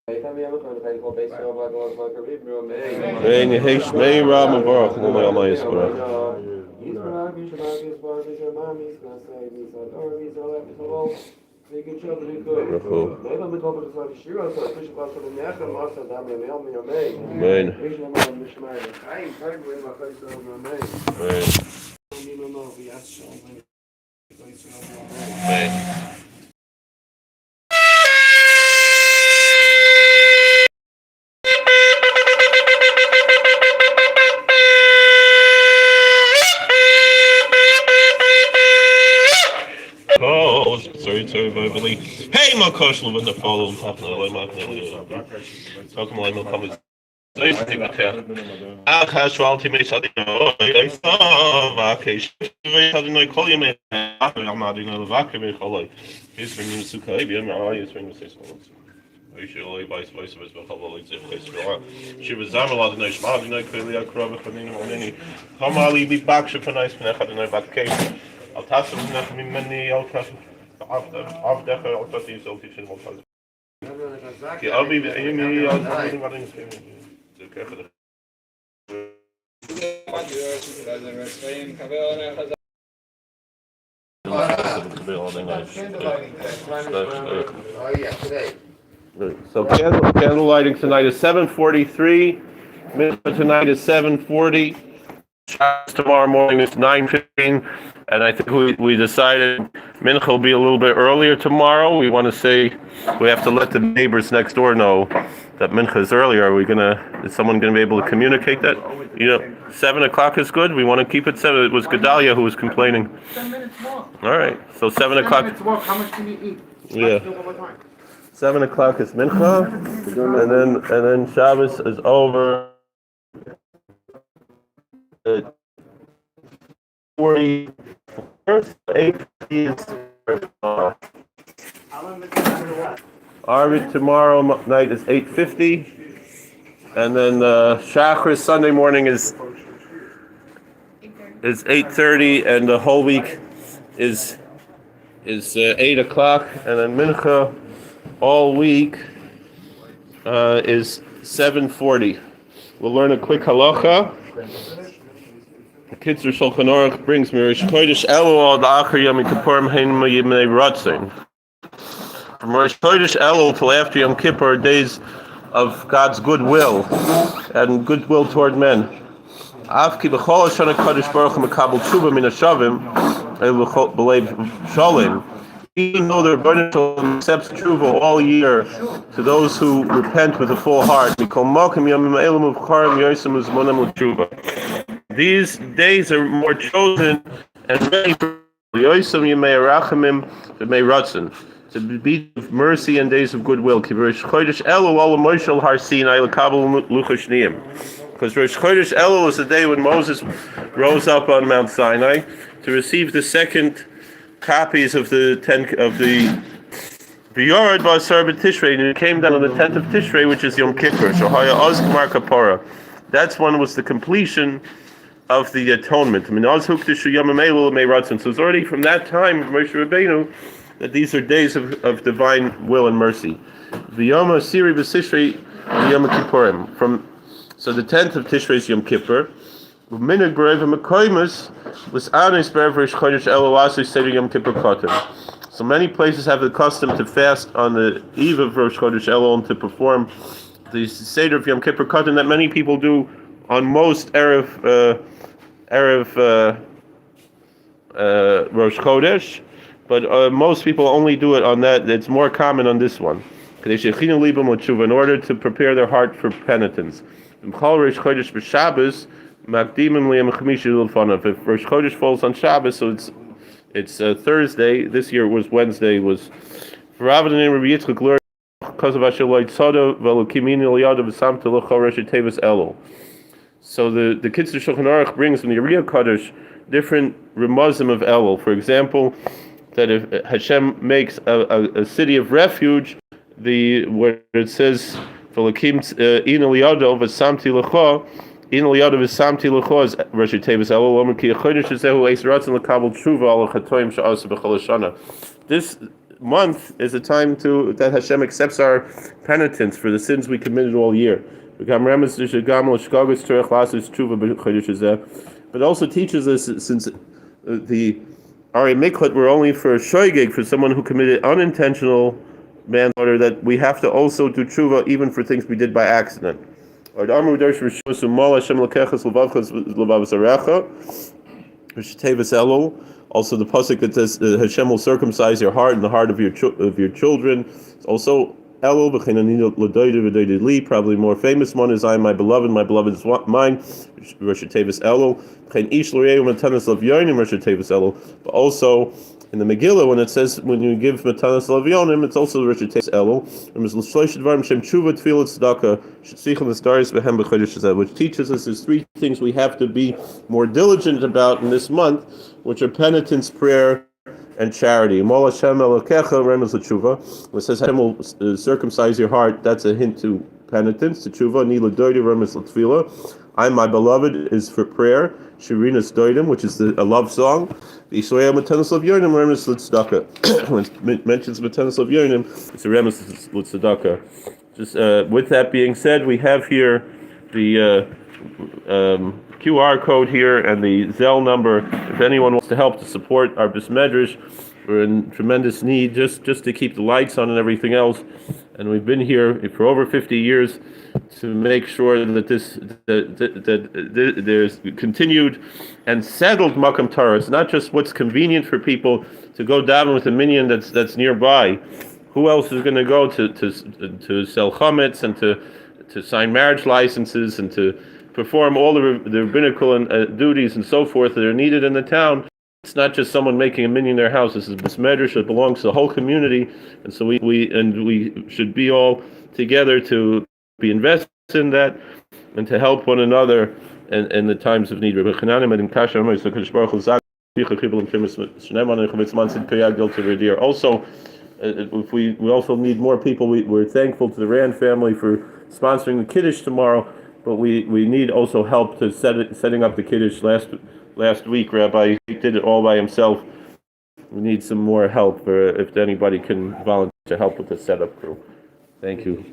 Ein heish mei ram baruch lo mei alma yisbarach. Oh, sorry, verbally. Hey, my question with the follow top of the line, my talking like no comments. Casualty makes I saw vacation. I call you, man. I'm not in a vacuum. He's been used to Caribbean. He's been used to usually vice versa as well. She was Zamalad and I smiled and I clearly I could have any. Come Ali be back for nice when I had no vacation. I'll tell them that many after I'll tell you so teaching what I'll be So candle lighting tonight is 7:43. Mincha tonight is 7:40. Tomorrow morning is 9:15. And I think we decided Mincha will be a little bit earlier tomorrow. We want to say we have to let the neighbors next door know that Mincha is earlier. Is someone going to be able to communicate that? 7 o'clock is good. We want to keep it 7. It was Gedalia who was complaining. 10 minutes more. All right. So 7 o'clock. 10 minutes more. How much can you eat? Yeah. 7 o'clock is Mincha, and then Shabbos is over. 40. Arvit tomorrow night is 8:50, and then Shachris Sunday morning is 8:30, and the whole week is 8 o'clock, and then Mincha all week is 7:40. We'll learn a quick halacha. The Kitzur Shulchan Aruch brings me Rosh Chodesh Elul ad Acher Yom Kippurim Hein Yimei Ratzon. From Rosh Chodesh Elul till after Yom Kippur are days of God's goodwill and goodwill toward men. Av ki b'chol Hashanah Kadosh Baruch Hu mekabel tshuva min hashavim b'leiv shalim. Even though the Rebbeinu Shalom accepts tshuva all year to those who repent with a full heart, mikol makom yomim elam uvcharim yosem uzmonem l'tshuva. These days are more chosen and ready for Yosem Yemei Rachamim V'mei Ratzon, to be of mercy and days of goodwill. Because Rosh Chodesh Elul is the day when Moses rose up on Mount Sinai to receive the second copies of the V'yorad B'asar B'Tishrei, and it came down on the 10th of Tishrei, which is Yom Kippur. Shohaya Oz K'mar Kapara. That's when was the completion of the atonement. So it's already from that time of Moshe Rabbeinu that these are days of divine will and mercy. So the 10th of Tishrei is Yom Kippur. So many places have the custom to fast on the eve of Rosh Chodesh Elul and to perform the Seder of Yom Kippur Katan that many people do on most Erev Rosh Chodesh, but most people only do it on that. It's more common on this one. In order to prepare their heart for penitence. If Rosh Chodesh falls on Shabbos, so it's Thursday. This year it was Wednesday. Was for Rabbi Yitzchak because of Asheloi Tzada Velukimini Liyada V'Samta L'Choresh Tevis Elul. So the Kitzur Shulchan Aruch brings from the Yeriya Kaddish different remuzim of Elul. For example, that if Hashem makes a city of refuge, where it says V'Lakim Ina Liyada V'Samti L'Cho, Ina Liyada V'Samti L'Cho is Rosh Tevis Elul. Omer Ki Yechodesh Zehu Eis Ratzon L'Kabel Tshuva Al Chatoim Sha'asa B'Chol Hashana. This month is a time that Hashem accepts our penitence for the sins we committed all year. But also teaches us, since the Ari Miklat were only for shoygig, for someone who committed unintentional manslaughter, that we have to also do tshuva even for things we did by accident. Also, the pasuk that says Hashem will circumcise your heart and the heart of your children. It's also Elul, probably more famous one is I am my beloved is mine. Rosh Tevis Elul. But also in the Megillah, when it says when you give Matanas Lavyonim, it's also Rosh Tevis Elul. Which teaches us there's three things we have to be more diligent about in this month, which are penitence, prayer, and charity. When it says Hashem will circumcise your heart, that's a hint to penitence, to tshuva. I, my beloved, is for prayer. Shirinas Doidim, which is a love song. When it mentions Matanas of Yonim, it's a remes l'tzedakah. Just with that being said, we have here the QR code here and the Zelle number. If anyone wants to help to support our Bismedrash, we're in tremendous need just to keep the lights on and everything else. And we've been here for over 50 years to make sure that there's continued and settled Makam Torah. It's not just what's convenient for people to go down with a minyan that's nearby. Who else is going to go to sell chametz and to sign marriage licenses and to perform all the rabbinical duties and so forth that are needed in the town? It's not just someone making a minyan in their house. This is Bismedrash that belongs to the whole community, and so we should be all together to be invested in that and to help one another in the times of need. Also, if we also need more people. We're thankful to the Rand family for sponsoring the Kiddush tomorrow, but we need also help to setting up the Kiddush last week. Rabbi did it all by himself. We need some more help if anybody can volunteer to help with the setup crew. Thank you.